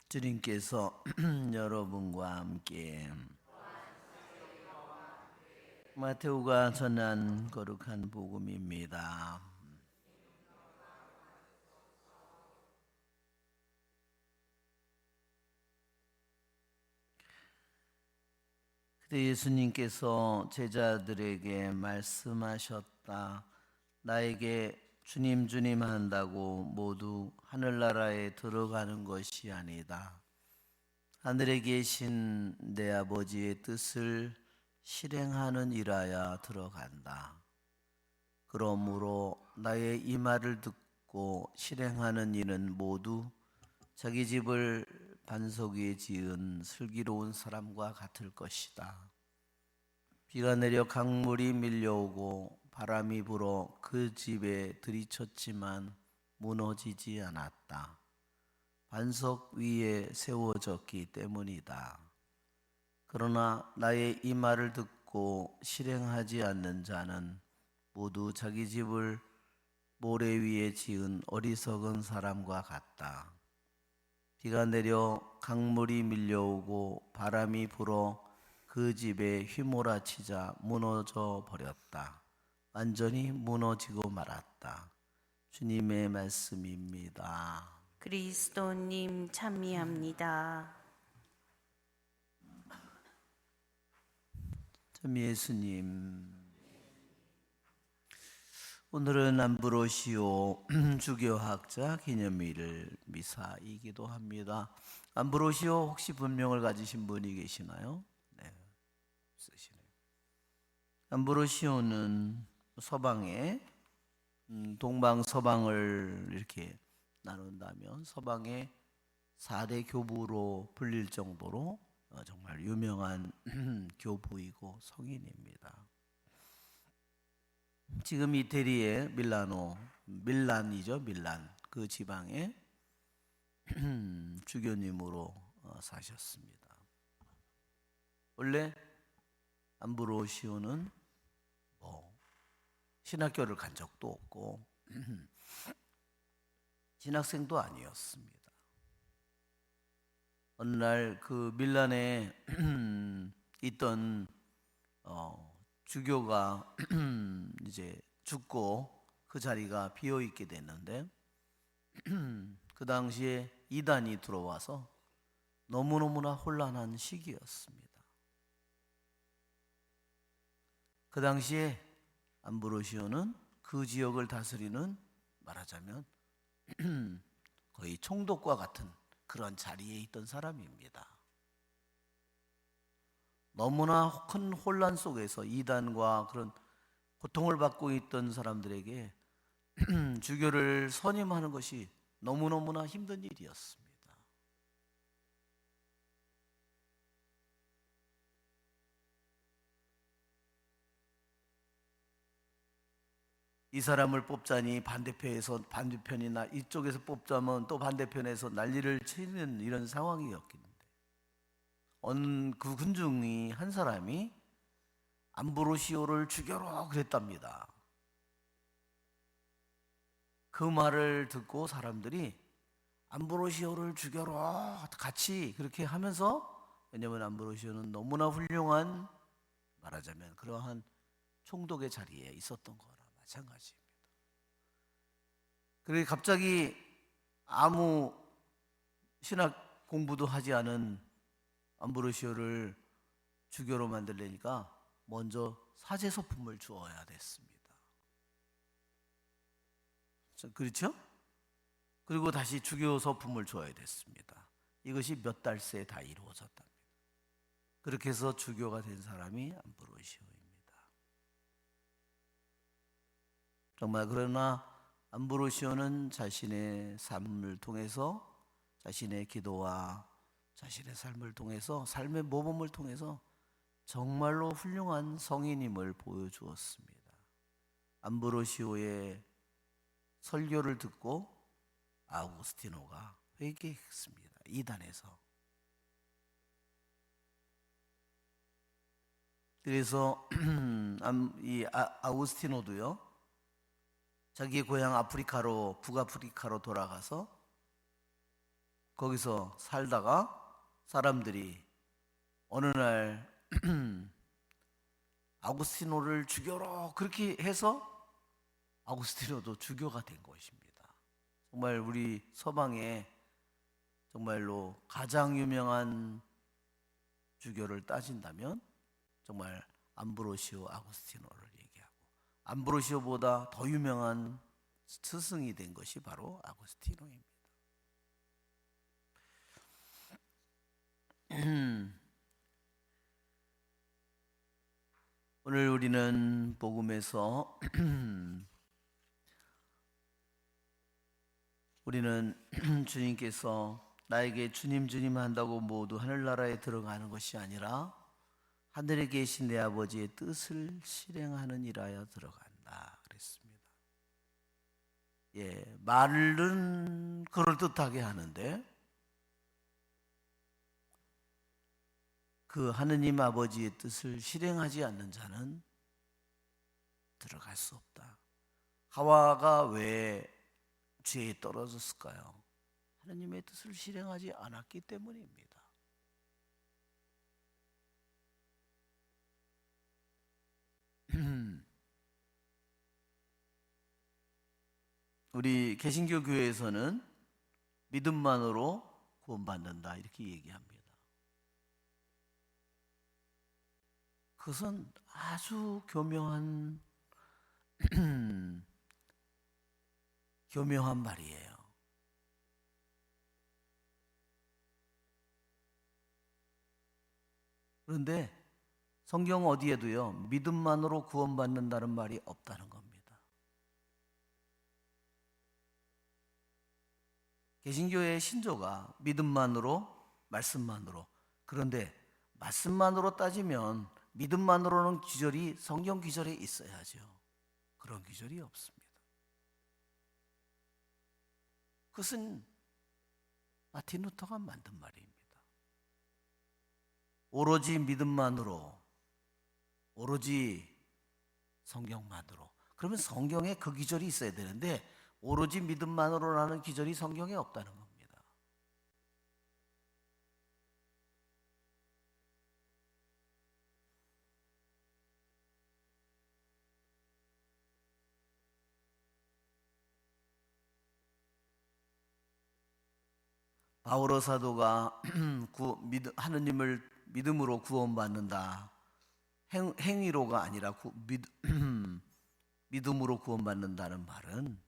주님께서 여러분과 함께 마테오가 전한 거룩한 복음입니다. 그때 예수님께서 제자들에게 말씀하셨다. 나에게 주님 주님 한다고 모두 하늘나라에 들어가는 것이 아니다. 하늘에 계신 내 아버지의 뜻을 실행하는 이라야 들어간다. 그러므로 나의 이 말을 듣고 실행하는 이는 모두 자기 집을 반석 위에 지은 슬기로운 사람과 같을 것이다. 비가 내려 강물이 밀려오고 바람이 불어 그 집에 들이쳤지만 무너지지 않았다. 반석 위에 세워졌기 때문이다. 그러나 나의 이 말을 듣고 실행하지 않는 자는 모두 자기 집을 모래 위에 지은 어리석은 사람과 같다. 비가 내려 강물이 밀려오고 바람이 불어 그 집에 휘몰아치자 무너져 버렸다. 완전히 무너지고 말았다. 주님의 말씀입니다. 그리스도님 찬미합니다. 참 예수님, 오늘은 암브로시오 주교학자 기념일 미사이기도 합니다. 암브로시오 혹시 본명을 가지신 분이 계시나요? 네, 쓰시네요. 암브로시오는 서방의 동방 서방을 이렇게 나눈다면 서방의 4대 교부로 불릴 정도로 정말 유명한 교부이고 성인입니다. 지금 이태리의 밀란이죠. 밀란 그 지방의 주교님으로 사셨습니다. 원래 암브로시오는 신학교를 간 적도 없고 신학생도 아니었습니다. 어느 날 그 밀란에 있던 주교가 이제 죽고 그 자리가 비어 있게 됐는데 그 당시에 이단이 들어와서 너무너무나 혼란한 시기였습니다. 그 당시에 암브로시오는 그 지역을 다스리는 말하자면 거의 총독과 같은 그런 자리에 있던 사람입니다. 너무나 큰 혼란 속에서 이단과 그런 고통을 받고 있던 사람들에게 주교를 선임하는 것이 너무너무나 힘든 일이었습니다. 이 사람을 뽑자니 반대편이나 이쪽에서 뽑자면 또 반대편에서 난리를 치는 이런 상황이었는데 그 군중이 한 사람이 암브로시오를 죽여라 그랬답니다. 그 말을 듣고 사람들이 암브로시오를 죽여라 같이 그렇게 하면서, 왜냐하면 암브로시오는 너무나 훌륭한 말하자면 그러한 총독의 자리에 있었던 거라 마찬가지입니다. 그리고 갑자기 아무 신학 공부도 하지 않은 암브로시오를 주교로 만들려니까 먼저 사제소품을 주어야 됐습니다. 그렇죠? 그리고 다시 주교 서품을 줘야 됐습니다. 이것이 몇 달 새에 다 이루어졌답니다. 그렇게 해서 주교가 된 사람이 암브로시오입니다. 정말 그러나 암브로시오는 자신의 삶을 통해서, 자신의 기도와 자신의 삶을 통해서, 삶의 모범을 통해서 정말로 훌륭한 성인임을 보여주었습니다. 암브로시오의 설교를 듣고 아우구스티노가 회개했습니다. 이단에서. 그래서 이 아우구스티노도요, 자기 고향 북아프리카로 돌아가서 거기서 살다가 사람들이 어느 날 아구스티노를 죽여라 그렇게 해서 아구스티노도 주교가 된 것입니다. 정말 우리 서방에 정말로 가장 유명한 주교를 따진다면 정말 암브로시오 아구스티노를 얘기하고, 암브로시오보다 더 유명한 스승이 된 것이 바로 아구스티노입니다. 오늘 우리는 복음에서 우리는 주님께서 나에게 주님 주님 한다고 모두 하늘나라에 들어가는 것이 아니라 하늘에 계신 내 아버지의 뜻을 실행하는 일하여 들어간다 그랬습니다. 말은 그럴듯하게 하는데 그 하느님 아버지의 뜻을 실행하지 않는 자는 들어갈 수 없다. 하와가 왜 죄에 떨어졌을까요? 하느님의 뜻을 실행하지 않았기 때문입니다. 우리 개신교 교회에서는 믿음만으로 구원받는다 이렇게 얘기합니다. 그것은 아주 교묘한 말이에요. 그런데 성경 어디에도요 믿음만으로 구원받는다는 말이 없다는 겁니다. 개신교의 신조가 믿음만으로, 말씀만으로. 그런데 말씀만으로 따지면 믿음만으로는 기절이 성경 기절에 있어야죠. 그런 기절이 없습니다. 그것은 마틴 루터가 만든 말입니다. 오로지 믿음만으로, 오로지 성경만으로. 그러면 성경에 그 기절이 있어야 되는데 오로지 믿음만으로라는 기절이 성경에 없다는 겁니다. 바오로 사도가 하느님을 믿음으로 구원받는다. 행위로가 아니라 믿음으로 구원받는다는 말은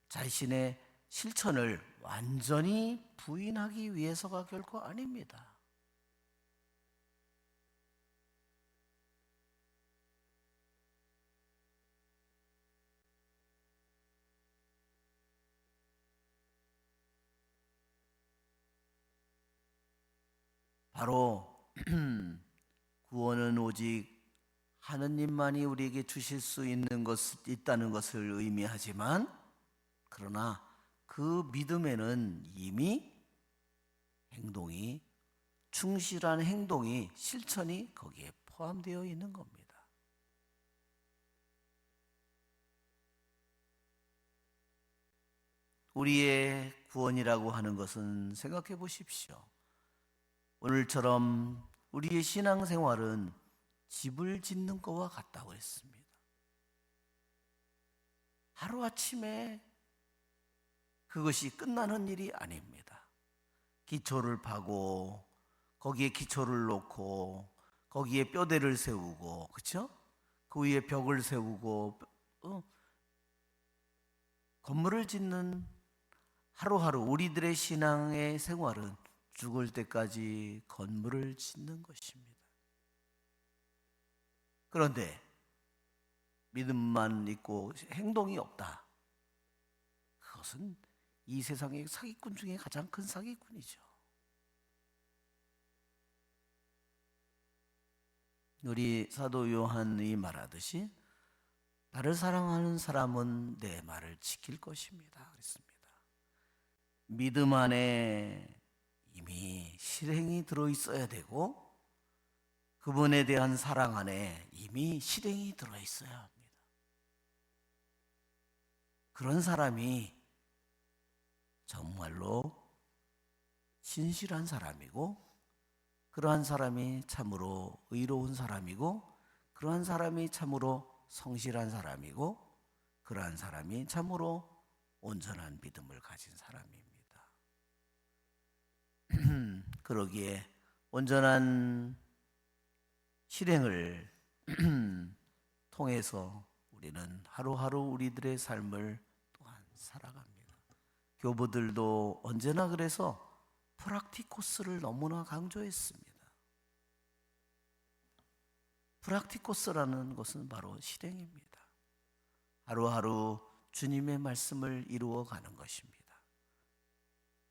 자신의 실천을 완전히 부인하기 위해서가 결코 아닙니다. 바로 구원은 오직 하느님만이 우리에게 주실 수 있다는 것을 의미하지만, 그러나 그 믿음에는 이미 충실한 행동이, 실천이 거기에 포함되어 있는 겁니다. 우리의 구원이라고 하는 것은 생각해 보십시오. 오늘처럼 우리의 신앙생활은 집을 짓는 것과 같다고 했습니다. 하루아침에 그것이 끝나는 일이 아닙니다. 기초를 파고 거기에 기초를 놓고 거기에 뼈대를 세우고, 그렇죠? 그 위에 벽을 세우고 건물을 짓는 하루하루 우리들의 신앙의 생활은 죽을 때까지 건물을 짓는 것입니다. 그런데 믿음만 있고 행동이 없다. 그것은 이 세상의 사기꾼 중에 가장 큰 사기꾼이죠. 우리 사도 요한이 말하듯이 나를 사랑하는 사람은 내 말을 지킬 것입니다. 그랬습니다. 믿음 안에 이미 실행이 들어있어야 되고 그분에 대한 사랑 안에 이미 실행이 들어있어야 합니다. 그런 사람이 정말로 신실한 사람이고, 그러한 사람이 참으로 의로운 사람이고, 그러한 사람이 참으로 성실한 사람이고, 그러한 사람이 참으로 온전한 믿음을 가진 사람입니다. 그러기에 온전한 실행을 통해서 우리는 하루하루 우리들의 삶을 또한 살아갑니다. 교부들도 언제나 그래서 프락티코스를 너무나 강조했습니다. 프락티코스라는 것은 바로 실행입니다. 하루하루 주님의 말씀을 이루어가는 것입니다.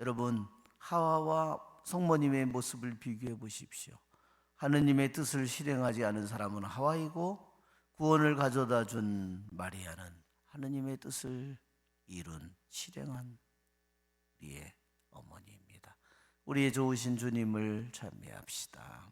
여러분, 하와와 성모님의 모습을 비교해 보십시오. 하느님의 뜻을 실행하지 않은 사람은 하와이고, 구원을 가져다 준 마리아는 하느님의 뜻을 이룬 실행한 우리의 어머니입니다. 우리의 좋으신 주님을 찬미합시다.